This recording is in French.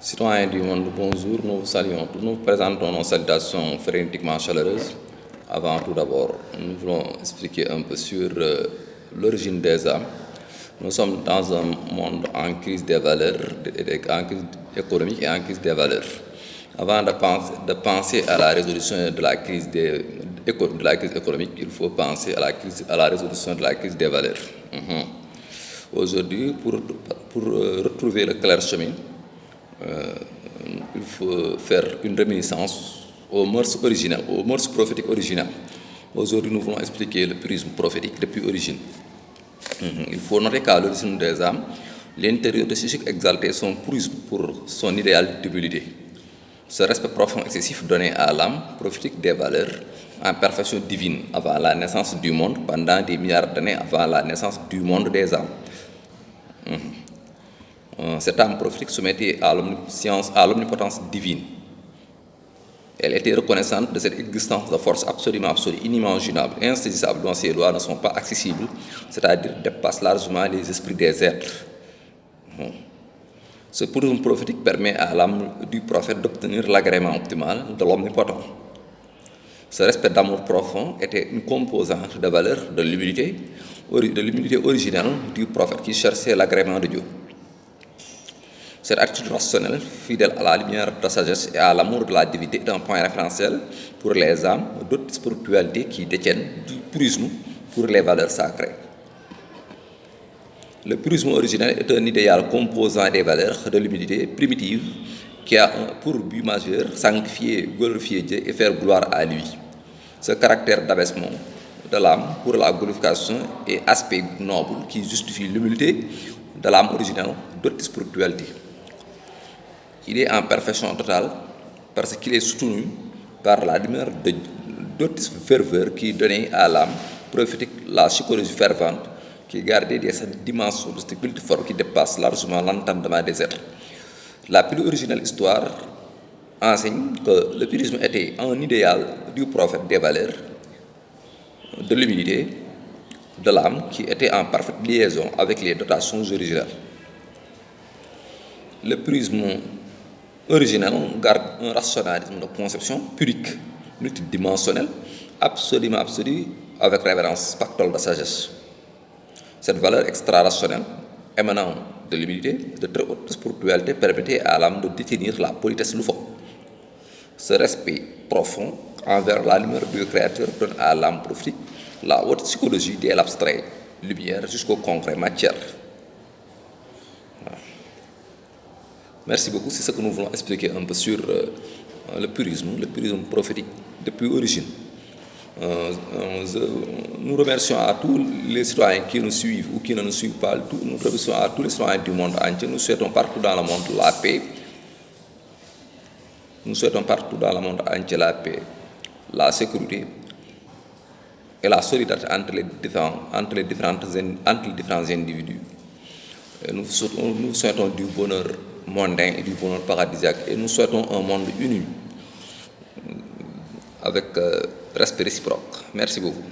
Citoyens du monde, bonjour, nous vous saluons. Nous vous présentons nos salutations frénétiquement chaleureuses. Avant tout d'abord, nous voulons expliquer un peu sur l'origine des âmes. Nous sommes dans un monde en crise des valeurs, en crise économique et en crise des valeurs. Avant de penser à la résolution de la crise économique, il faut penser à la résolution de la crise des valeurs. Aujourd'hui, pour retrouver le clair chemin, il faut faire une réminiscence aux mœurs originales, aux mœurs prophétiques originales. Aujourd'hui, nous voulons expliquer le purisme prophétique depuis l'origine. Il faut noter qu'à l'origine des âmes, l'intérieur de ce cycle exalté son purisme pour son idéal d'humilité. Ce respect profond excessif donné à l'âme prophétique des valeurs en perfection divine avant la naissance du monde, pendant des milliards d'années avant la naissance du monde des âmes. Cette âme prophétique se mettait à l'omniscience, à l'omnipotence divine. Elle était reconnaissante de cette existence de force absolument absolue, inimaginable, insaisissable, dont ces lois ne sont pas accessibles, c'est-à-dire dépassent largement les esprits des êtres. Ce purisme prophétique permet à l'âme du prophète d'obtenir l'agrément optimal de l'omnipotent. Ce respect d'amour profond était une composante de valeur de l'humilité originelle du prophète qui cherchait l'agrément de Dieu. Cette attitude rationnelle, fidèle à la lumière de la sagesse et à l'amour de la divinité, est un point référentiel pour les âmes d'autres spiritualités qui détiennent du purisme pour les valeurs sacrées. Le purisme originel est un idéal composant des valeurs de l'humilité primitive qui a pour but majeur sanctifier, glorifier Dieu et faire gloire à lui. Ce caractère d'abaissement de l'âme pour la glorification est aspect noble qui justifie l'humilité de l'âme originelle d'autres spiritualités. Il est en perfection totale parce qu'il est soutenu par la lumière d'autres ferveur qui donnait à l'âme prophétique la psychologie fervente qui gardait des dimensions de multiformes qui dépassent largement l'entendement des êtres. La plus originale histoire enseigne que le purisme était un idéal du prophète des valeurs, de l'humilité, de l'âme qui était en parfaite liaison avec les dotations originales. Le purisme original garde un rationalisme de conception purique, multidimensionnel, absolument absolu, avec révérence pactole de sagesse. Cette valeur extra-rationnelle, émanant de l'humilité, de très haute spiritualité, permettait à l'âme de détenir la politesse loufoque. Ce respect profond envers la lumière du Créateur donne à l'âme prophétique la haute psychologie dès l'abstrait, lumière jusqu'au concret, matière. Merci beaucoup, c'est ce que nous voulons expliquer un peu sur le purisme prophétique depuis l'origine. Nous remercions à tous les citoyens qui nous suivent ou qui ne nous suivent pas, nous remercions à tous les citoyens du monde entier. Nous souhaitons partout dans le monde la paix. Nous souhaitons partout dans le monde entier la paix, la sécurité et la solidarité entre les différents individus. Et nous souhaitons du bonheur mondain et du bonheur paradisiaque. Et nous souhaitons un monde uni avec respect réciproque. Merci beaucoup.